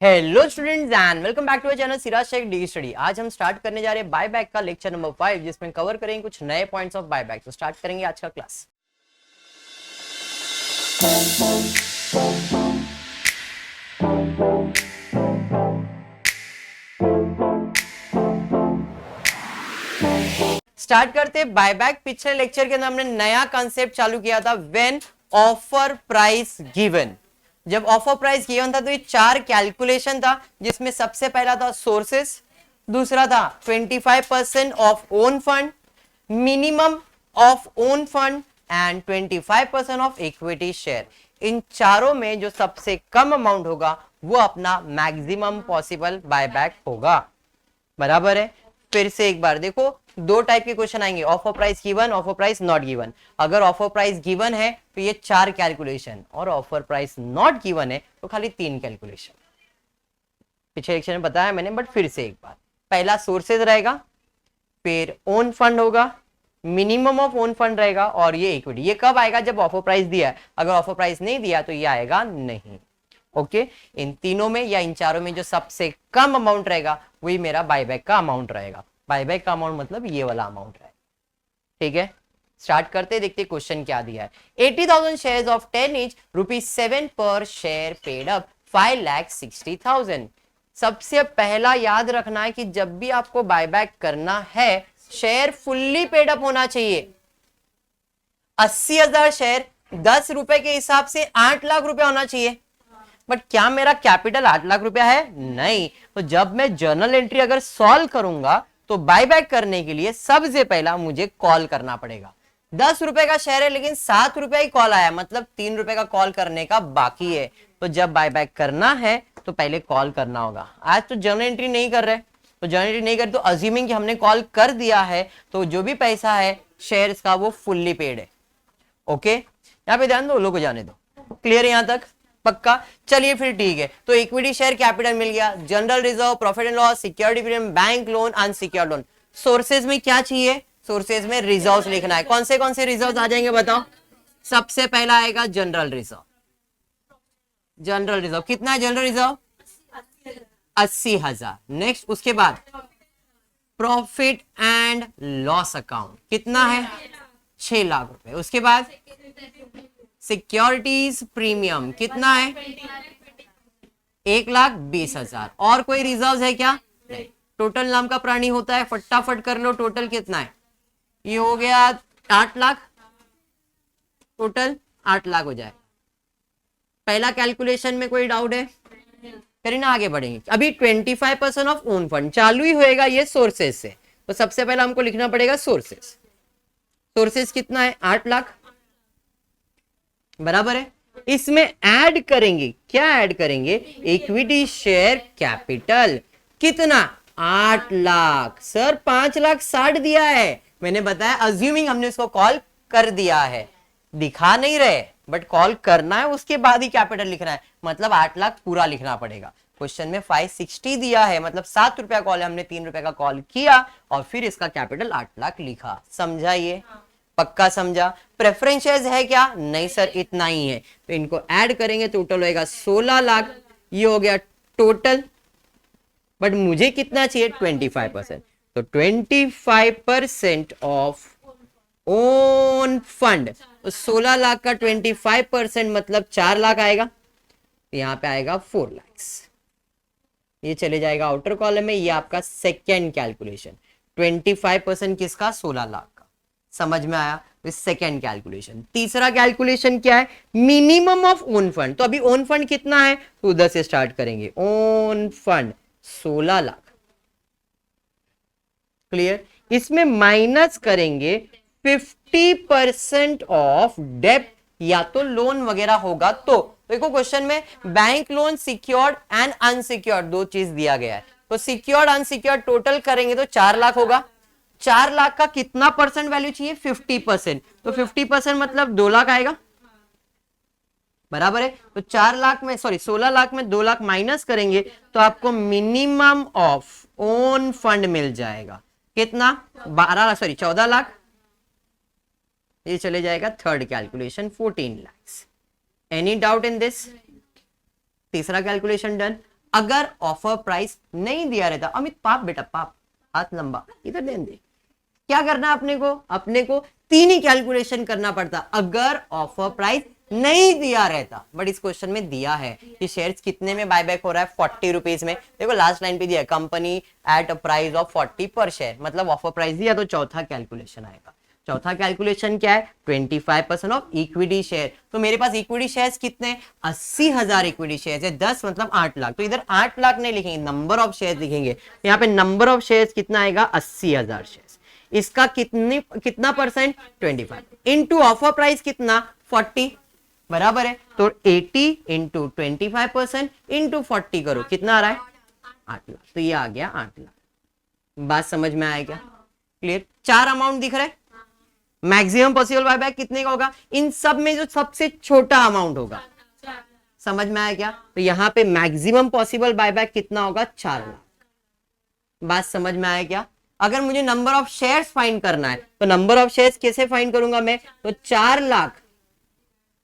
Hello students and welcome back to our channel Siraj Shaikh D study. आज हम start करने जा रहे हैं बायबैक का लेक्चर नंबर 5, जिसमें कवर करेंगे कुछ नए पॉइंट्स ऑफ बायबैक। तो स्टार्ट करेंगे आज का क्लास। स्टार्ट करते बायबैक। पिछले लेक्चर के अंदर हमने नया कॉन्सेप्ट चालू किया था, व्हेन ऑफर प्राइस गिवन। जब ऑफर प्राइस गिवन था तो ये 4 कैलकुलेशन था, जिसमें सबसे पहला था सोर्सेस, दूसरा था 25% of own fund, minimum of own fund and 25% of equity share. इन चारों में जो सबसे कम अमाउंट होगा वो अपना मैक्सिमम पॉसिबल बायबैक होगा। बराबर है। फिर से एक बार देखो, दो टाइप के क्वेश्चन आएंगे, offer price given, offer price not given. अगर ऑफर प्राइस गिवन है तो ये 4 कैलकुलेशन, और ऑफर प्राइस नॉट गिवन है तो खाली 3 कैलकुलेशन। पिछले लेक्चर में बताया मैंने, बट फिर से एक बार। पहला सोर्सेज रहेगा, फिर ओन फंड होगा, मिनिमम ऑफ ओन फंड रहेगा, और ये इक्विटी। ये कब आएगा? जब ऑफर प्राइस दिया है। अगर ऑफर प्राइस नहीं दिया तो ये आएगा नहीं। ओके, इन तीनों में या इन चारों में जो सबसे कम अमाउंट रहेगा वही मेरा बायबैक का अमाउंट रहेगा। बायबैक का अमाउंट मतलब ये वाला अमाउंट है। ठीक है, स्टार्ट करते, देखते क्वेश्चन क्या दिया है। 80,000 शेयर्स ऑफ 10 each, ₹7 पर शेयर पेड अप 5,60,000। सबसे पहला याद रखना है कि जब भी आपको बायबैक करना है, शेयर फुल्ली पेड अप होना चाहिए। 80,000 शेयर 10 रुपए के हिसाब से 8 लाख रुपए होना चाहिए। बट क्या मेरा कैपिटल 8 लाख रुपया है? नहीं। तो जब मैं जर्नल एंट्री अगर सॉल्व करूंगा तो बायबैक करने के लिए सबसे पहला मुझे कॉल करना पड़ेगा। 10 रुपए का शेयर है लेकिन 7 रुपया ही कॉल आया, मतलब 3 रुपए का कॉल करने का बाकी है। तो जब बायबैक करना है तो पहले कॉल करना होगा। आज तो जर्नल एंट्री नहीं कर रहे, तो जर्नल एंट्री नहीं कर, तो अज्यूमिंग कि हमने कॉल कर दिया है तो जो भी पैसा है शेयर्स का वो फुल्ली पेड है। ओके, यहाँ पे ध्यान दो, लोगों को जाने दो। क्लियर है यहाँ तक? पक्का? चलिए फिर ठीक है। तो इक्विटी शेयर कैपिटल मिल गया, general reserve, profit and loss, security premium, bank loan, unsecured loan. Sources में क्या चाहिए? सोर्सेज में रिजर्व्स लिखना है। कौन से रिजर्व्स आ जाएंगे बताओ? सबसे पहला आएगा जनरल रिजर्व। जनरल रिजर्व कितना है? General reserve 80,000। नेक्स्ट, उसके बाद प्रॉफिट एंड लॉस अकाउंट कितना है? 6 लाख रुपए। उसके बाद सिक्योरिटीज प्रीमियम कितना है? 1,20,000। और कोई रिजर्व है क्या? नहीं। टोटल नाम का प्राणी होता है, फटाफट कर लो। टोटल कितना है? ये हो गया 8 लाख। टोटल 8 लाख हो जाए। पहला कैलकुलेशन में कोई डाउट है? करें ना, आगे बढ़ेंगे। अभी 25% ऑफ ओन फंड चालू ही होएगा ये सोर्सेज से, तो सबसे पहला हमको लिखना पड़ेगा सोर्सेज। सोर्सेज कितना है? 8 लाख। बराबर है। इसमें ऐड करेंगे, क्या ऐड करेंगे? इक्विटी शेयर कैपिटल कितना? 8 लाख। सर 5,60,000 दिया है, मैंने बताया अज्यूमिंग हमने उसको कॉल कर दिया है। दिखा नहीं रहे बट कॉल करना है, उसके बाद ही कैपिटल लिखना है, मतलब 8 लाख पूरा लिखना पड़ेगा। क्वेश्चन में 560 दिया है, मतलब 7 रुपया कॉल है, हमने 3 रुपए का कॉल किया और फिर इसका कैपिटल 8 लाख लिखा। समझा ये? पक्का समझा? प्रेफरेंसेस है क्या? नहीं सर, इतना ही है। तो इनको ऐड करेंगे, टोटल होएगा 16 लाख। ये हो गया टोटल, बट मुझे कितना चाहिए? 25%। तो 25% ऑफ ओन फंड, तो 16 लाख का 25% मतलब 4 लाख आएगा। तो यहां पे आएगा 4 लाख। ये चले जाएगा आउटर कॉलम में। ये आपका सेकेंड कैलकुलेशन। 25% किसका? 16 लाख का। समझ में आया? Second calculation. तीसरा कैलकुलेशन क्या है? Minimum of own fund. तो अभी ओन फंड कितना है? तो उधर से स्टार्ट करेंगे। Own fund 16 lakh. क्लियर? इसमें माइनस करेंगे 50% ऑफ डेप्ट, या तो लोन वगैरह होगा तो। देखो क्वेश्चन में bank loan, secured and unsecured दो चीज दिया गया है। तो सिक्योर्ड अनसिक्योर्ड टोटल करेंगे तो 4 लाख होगा। 4 लाख का कितना परसेंट वैल्यू चाहिए? 50%। तो 50% मतलब 2 लाख आएगा। बराबर है। तो 4 लाख में, सॉरी 16 लाख में 2 लाख माइनस करेंगे तो आपको मिनिमम ऑफ ओन फंड मिल जाएगा। कितना? 14 लाख। ये चले जाएगा third calculation 14 lakh. Any doubt in this? तीसरा कैलकुलेशन डन। अगर ऑफर प्राइस नहीं दिया रहता, अमित पाप बेटा पाप, हाथ लंबा इधर दे दे, क्या करना है अपने को तीन ही कैलकुलेशन करना पड़ता अगर ऑफर प्राइस नहीं दिया रहता। बट इस क्वेश्चन में दिया है कि शेयर्स कितने में बायबैक हो रहा है, 40 रुपीज में। देखो लास्ट लाइन पे दिया है company at a price of 40 पर शेयर, मतलब ऑफर प्राइस दिया तो चौथा कैलकुलेशन आएगा। चौथा कैलकुलेशन क्या है, 25% ऑफ इक्विटी शेयर। तो मेरे पास इक्विटी शेयर्स कितने, 80,000 इक्विटी शेयर्स है, 10 मतलब 8 लाख। तो इधर 8 लाख नहीं लिखेंगे, नंबर ऑफ शेयर्स लिखेंगे। यहाँ पे नंबर ऑफ शेयर्स कितना आएगा, 80,000 शेयर्स। इसका कितना परसेंट, 25 इंटू ऑफर प्राइस कितना 40 बराबर है। तो 80 इंटू 25% इंटू 40 करो, कितना आ रहा है 8 लाख। तो ये आ गया 8 लाख। बात समझ में आएगा, क्लियर। चार अमाउंट दिख रहा है, मैक्सिमम पॉसिबल बायबैक कितने का होगा, इन सब में जो सबसे छोटा अमाउंट होगा, समझ में आया क्या। तो यहां पे मैक्सिमम पॉसिबल बायबैक कितना होगा, 4 लाख। बात समझ में आया क्या। अगर मुझे नंबर ऑफ शेयर्स फाइंड करना है तो नंबर ऑफ शेयर्स कैसे फाइंड करूंगा मैं, तो 4 lakh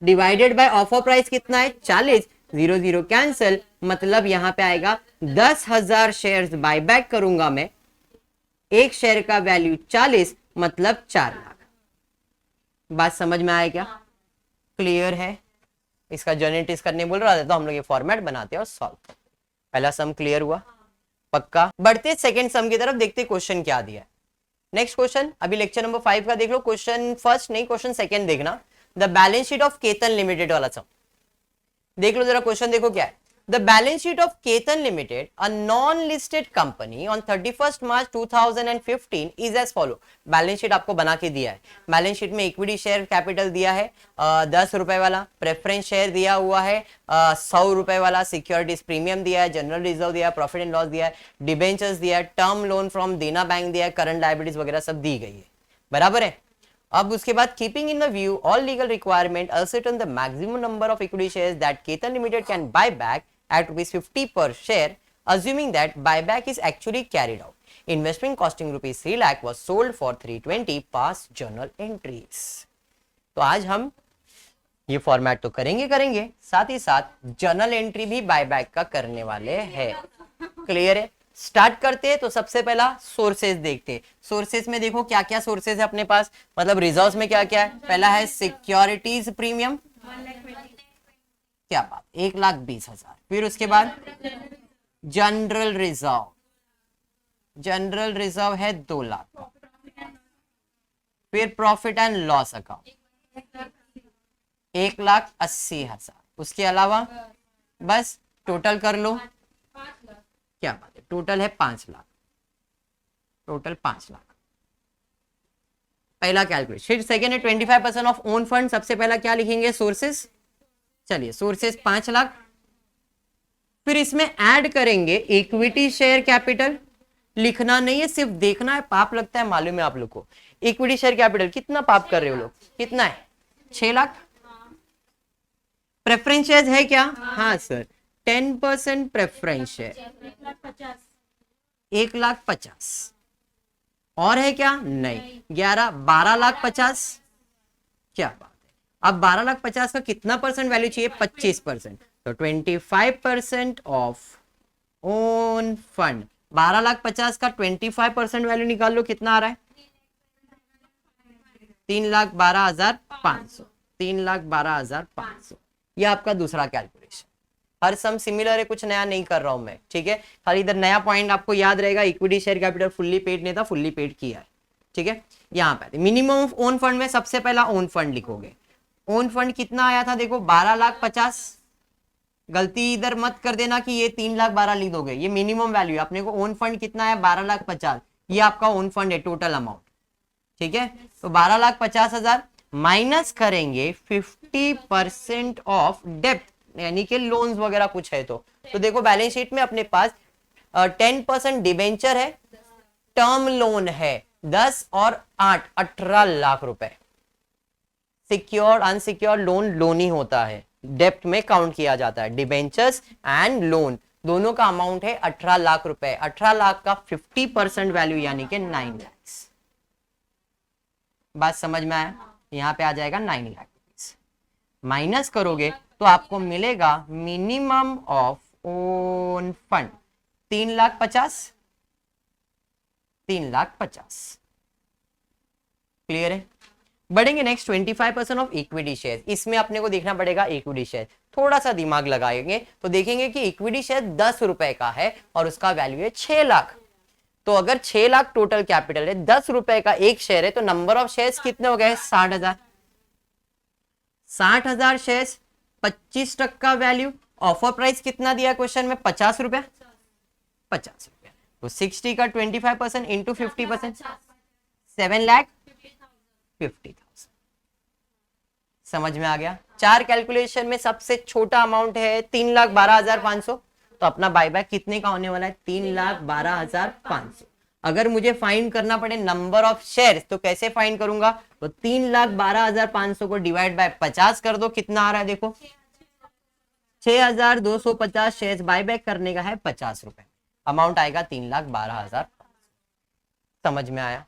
divided by offer price कितना है 40, 0 0 कैंसिल, मतलब यहां पे आएगा 10,000 शेयर्स बायबैक करूंगा मैं, एक शेयर का वैल्यू 40 मतलब 4 लाख। बात समझ में आया क्या, क्लियर है। इसका जनरेट करने बोल रहा था तो हम लोग ये फॉर्मेट बनाते हैं और सॉल्व करते हैं। पहला सम क्लियर हुआ, पक्का। बढ़ते सेकंड सम की तरफ, देखते क्वेश्चन क्या दिया है। नेक्स्ट क्वेश्चन, अभी लेक्चर नंबर 5 का देख लो। क्वेश्चन फर्स्ट नहीं, क्वेश्चन सेकंड देखना। The balance sheet of Ketan limited वाला सम देख लो जरा। क्वेश्चन देखो क्या है। The balance sheet of Ketan limited, a non listed company on 31 March 2015 is as follow. Balance sheet आपको बना के दिया है। बैलेंस शीट में इक्विटी शेयर कैपिटल दिया है 10 रुपए वाला, प्रेफरेंस शेयर दिया हुआ है 100 रुपए वाला, सिक्योरिटीज प्रीमियम दिया है, जनरल रिजर्व दिया है, प्रॉफिट एंड लॉस दिया है, डिबेंचर्स दिया है, टर्म लोन फ्रॉम देना बैंक दिया है, करंट लायबिलिटीज वगैरह सब दी गई है, बराबर है। अब उसके बाद keeping in the view all legal requirement ascertain the maximum number of equity shares that Ketan Limited can buy back at ₹50 per share, assuming that buyback is actually carried out. Investment costing ₹3 lakh was sold for 320 past journal entries. तो आज हम ये format तो करेंगे, साथ ही साथ journal entry भी buyback का करने वाले हैं। क्लियर है। स्टार्ट करते हैं तो सबसे पहला सोर्सेज देखते हैं। सोर्सेज में देखो क्या क्या सोर्सेज है अपने पास, मतलब रिजर्व्स में क्या क्या है। पहला है सिक्योरिटीज प्रीमियम, क्या बात, 1,20,000। फिर उसके बाद जनरल रिजर्व है 2 लाख। फिर प्रॉफिट एंड लॉस अकाउंट 1,80,000। उसके अलावा बस टोटल कर लो, क्या बात है, टोटल है 5 लाख। टोटल 5 लाख पहला कैलकुलेशन। फिर सेकेंड है 25% ऑफ ओन फंड। सबसे पहला क्या लिखेंगे, सोर्सेस। चलिए सोर्सेस 5 लाख। फिर इसमें ऐड करेंगे इक्विटी शेयर कैपिटल। लिखना नहीं है, सिर्फ देखना है, पाप लगता है मालूम है आप लोग को। इक्विटी शेयर कैपिटल कितना पाप कर रहे हो लोग, कितना है 6 लाख। प्रेफरेंस शेयर है क्या, हाँ सर 10% प्रेफरेंस शेयर 1,50,000। और है क्या, नहीं 12,50,000। क्या बात है। अब 12,50,000 का कितना परसेंट वैल्यू चाहिए, 25%। तो 25% ऑफ ओन फंड। 12,50,000 का 25% वैल्यू निकाल लो, कितना आ रहा है 3,12,500। 3,12,500। यह आपका दूसरा कैलकुलेशन। हर सम सिमिलर है, कुछ नया नहीं कर रहा हूं मैं, ठीक है। खाली इधर नया पॉइंट आपको याद रहेगा, equity share capital fully paid नहीं था, फुल्ली पेड किया है, ठीक है। यहाँ पे मिनिमम ओन फंड में सबसे पहला ओन फंड लिखोगे। ओन फंड कितना आया था देखो 12,50,000। गलती इधर मत कर देना कि ये 3,12,000 लिख दोगे, ये मिनिमम वैल्यू अपने को। ओन फंड कितना है 12,50,000, ये आपका ओन फंड है टोटल अमाउंट, ठीक है। तो 12,50,000 माइनस करेंगे 50% ऑफ डेप्थ, यानी कि लोन्स वगैरह कुछ है तो देखो बैलेंस शीट में अपने पास 10% डिबेंचर है, टर्म लोन है 10 और 8 18 लाख रुपए। सिक्योर्ड अनसिक्योर्ड लोन ही होता है, डेप्थ में काउंट किया जाता है। डिबेंचर्स एंड लोन दोनों का अमाउंट है 18 लाख रुपए। 18 लाख का 50% वैल्यू यानी कि 9 लाख। बात समझ में आया, यहां पे आ जाएगा 9 लाख। माइनस करोगे तो आपको मिलेगा minimum of own fund 3,50,000, 3,50,000। Clear है। बढ़ेंगे नेक्स्ट 25% ऑफ इक्विटी शेयर। इसमें अपने को देखना पड़ेगा इक्विटी शेयर, थोड़ा सा दिमाग लगाएंगे तो देखेंगे कि इक्विटी शेयर 10 रुपए का है और उसका वैल्यू है 6 लाख। तो अगर 6 लाख टोटल कैपिटल है, 10 रुपए का एक शेयर है, तो नंबर ऑफ शेयर्स कितने हो गए? 60,000। 60,000 शेयर्स, 25% वैल्यू। ऑफर प्राइस कितना दिया क्वेश्चन में? 50 रुपया। 50 रुपया तो 60 का 25% इंटू 50%, 7,50,000। समझ में आ गया? चार कैलकुलेशन में सबसे छोटा अमाउंट है 3,12,500। तो अपना बायबैक कितने का होने वाला है? 3,12,500। अगर मुझे फाइंड करना पड़े नंबर ऑफ शेयर्स तो कैसे फाइंड करूंगा? तो 3,12,500 को डिवाइड बाय 50 कर दो, कितना आ रहा है देखो? 6,250 शेयर्स बायबैक करने का है 50 रुपए। अमाउंट आएगा 3,12,000। समझ में आया?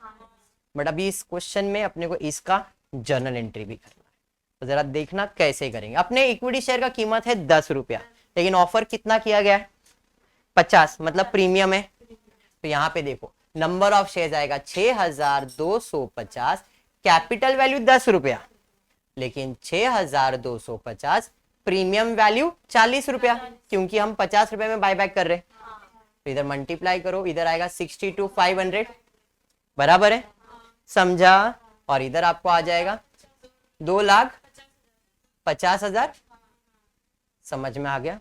बट अभी इस क्वेश्चन में अपने को इसका जर्नल एंट्री भी करना है, तो जरा देखना कैसे करेंगे। अपने इक्विटी शेयर का कीमत है 10 रुपया, लेकिन ऑफर कितना किया गया है? 50, मतलब प्रीमियम है। तो यहाँ पे देखो नंबर ऑफ शेयर आएगा 6,250, कैपिटल वैल्यू 10 रुपया, लेकिन 6,250 प्रीमियम वैल्यू 40 रुपया, क्योंकि हम 50 रुपए में बायबैक कर रहे हैं। तो इधर मल्टीप्लाई करो, इधर आएगा 62,500, बराबर है? समझा? और इधर आपको आ जाएगा 2,50,000। समझ में आ गया?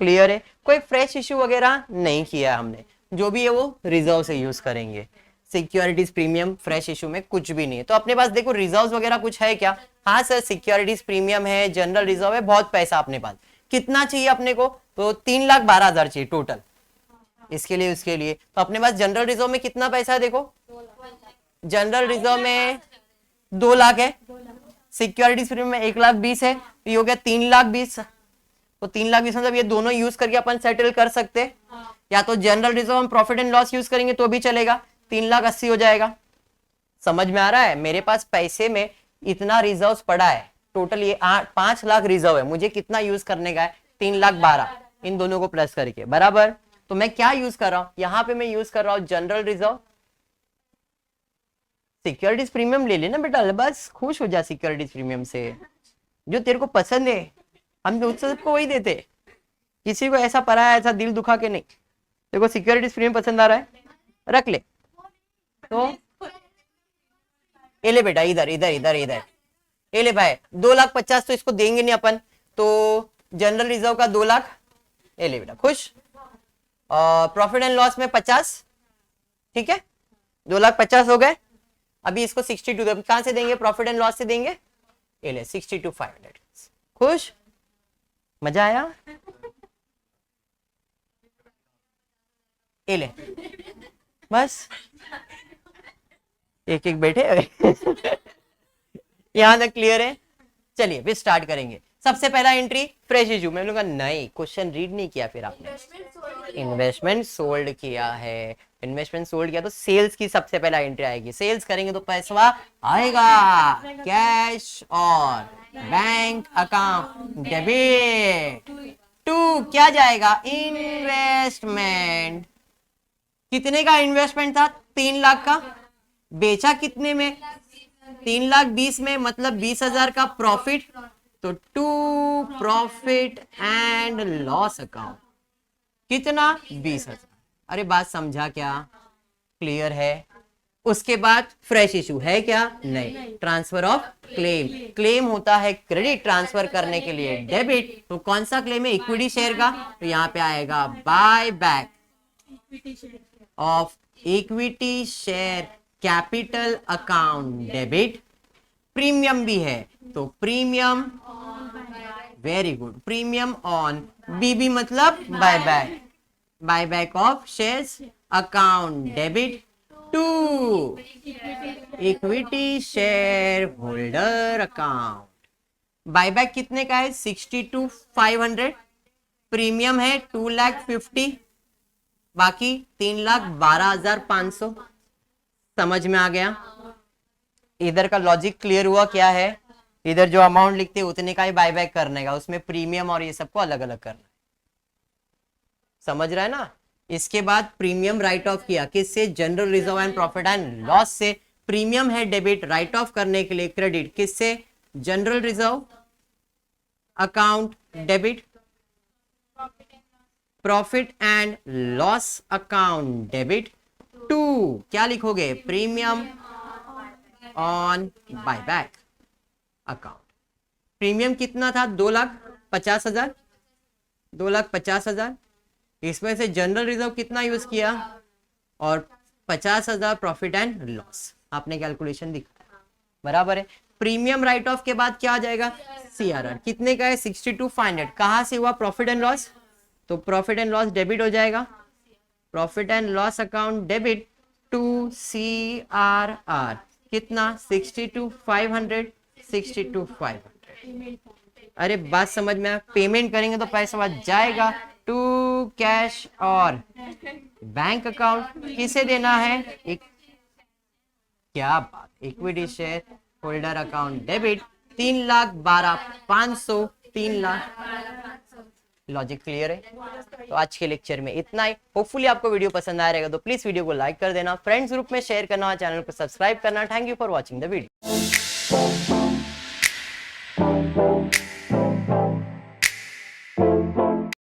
क्लियर है? कोई फ्रेश इश्यू वगैरह नहीं किया हमने, जो भी है वो रिजर्व से यूज करेंगे। सिक्योरिटीज प्रीमियम फ्रेश इशू में कुछ भी नहीं है। तो अपने पास देखो रिजर्व्स वगैरह कुछ है क्या? हाँ सर, सिक्योरिटीज प्रीमियम है, जनरल रिजर्व है, बहुत पैसा अपने पास। कितना चाहिए अपने को? तो 3,12,000 चाहिए टोटल इसके लिए, उसके लिए। तो अपने पास जनरल रिजर्व में कितना पैसा है देखो? जनरल रिजर्व में 2 लाख है, सिक्योरिटीज प्रीमियम में 1,20,000 है, तो ये हो गया 3,20,000। तो 3,20,000 मतलब ये दोनों यूज करके अपन सेटल कर सकते हैं। या तो जनरल रिजर्व हम प्रॉफिट एंड लॉस यूज करेंगे तो भी चलेगा, 3,80,000 हो जाएगा। समझ में आ रहा है? मेरे पास पैसे में इतना रिजर्व पड़ा है, टोटल ये 5 लाख रिजर्व है, मुझे कितना यूज करने का है? 3,12,000, इन दोनों को प्लस करके, बराबर। तो मैं क्या यूज कर रहा हूं यहाँ पे? मैं यूज कर रहा हूं जनरल रिजर्व। सिक्योरिटीज प्रीमियम ले लेना बेटा, बस खुश हो जा सिक्योरिटीज प्रीमियम से, जो तेरे को पसंद है हम तो सबको वही देते, किसी को ऐसा पराया ऐसा दिल दुखा के नहीं। देखो सिक्योरिटीज प्रीमियम पसंद आ रहा है, रख ले। तो ये ले बेटा, इधर इधर इधर इधर ये ले भाई, 2,50,000 तो इसको देंगे नहीं अपन, तो जनरल रिजर्व का 2 लाख ये ले बेटा, खुश। प्रॉफिट एंड लॉस में 50, ठीक है, 2,50,000 हो गए। अभी इसको 62 कहां से देंगे? प्रॉफिट एंड लॉस से देंगे, ये ले 62,500, खुश? मजा आया? ये ले, बस एक एक बैठे यहां तक क्लियर है? चलिए फिर स्टार्ट करेंगे। सबसे पहला एंट्री फ्रेश इशू। मैंने कहा नहीं, क्वेश्चन रीड नहीं किया फिर आपने। इन्वेस्टमेंट सोल्ड किया है, इन्वेस्टमेंट सोल्ड किया तो सेल्स की सबसे पहला एंट्री आएगी। सेल्स करेंगे तो पैसा आएगा, कैश और बैंक अकाउंट डेबिट टू क्या जाएगा? इन्वेस्टमेंट। कितने का इन्वेस्टमेंट था? 3 लाख का। बेचा कितने में? 3,20,000 में, मतलब 20,000 का प्रॉफिट। तो to profit and loss account कितना? 20,000। अरे बात समझा क्या? क्लियर है? उसके बाद फ्रेश इशू है क्या? नहीं। ट्रांसफर ऑफ क्लेम, क्लेम होता है क्रेडिट ट्रांसफर करने के लिए डेबिट। तो कौन सा क्लेम है? इक्विटी शेयर का। तो यहाँ पे आएगा buy back of equity share capital account debit. Premium भी है तो premium, very good, premium on BB मतलब buy back, buy back of shares account debit to equity share holder account. Buyback कितने का है? 62,500। प्रीमियम है 2,50,000, बाकी 3,12,500। समझ में आ गया? इधर का लॉजिक क्लियर हुआ? क्या है, इधर जो अमाउंट लिखते हैं उतने का ही बायबैक करने का, उसमें प्रीमियम और ये सबको अलग अलग करना है। समझ रहा है ना। इसके बाद प्रीमियम राइट ऑफ किया, किससे, general reserve and profit and loss से। प्रीमियम है डेबिट, राइट ऑफ करने के लिए क्रेडिट, किससे, general reserve account debit, profit and loss account debit to, क्या लिखोगे, premium on buyback account. Premium कितना था, 2,50,000, 2,50,000। इसमें से जनरल रिजर्व कितना यूज किया, और 50,000 प्रॉफिट एंड लॉस, आपने कैलकुलेशन दिखा, बराबर है। प्रीमियम राइट ऑफ के बाद क्या आ जाएगा, सीआरआर, कितने का है, 62,500। कहां से हुआ, प्रॉफिट एंड लॉस, तो प्रॉफिट एंड लॉस डेबिट हो जाएगा, profit and loss account debit to CRR, कितना, 62,500, 62,500। अरे बात समझ में आया, पेमेंट करेंगे तो पैसा जाएगा टू कैश और बैंक अकाउंट, किसे देना है, एक, क्या बात, equity share holder account debit 3,12,500, 3,00,000। Logic clear है। तो आज के लेक्चर में इतना ही। होपफुली आपको वीडियो पसंद आया रहेगा, तो प्लीज वीडियो को लाइक कर देना, फ्रेंड्स ग्रुप में शेयर करना, चैनल को सब्सक्राइब करना। Thank you for watching the video.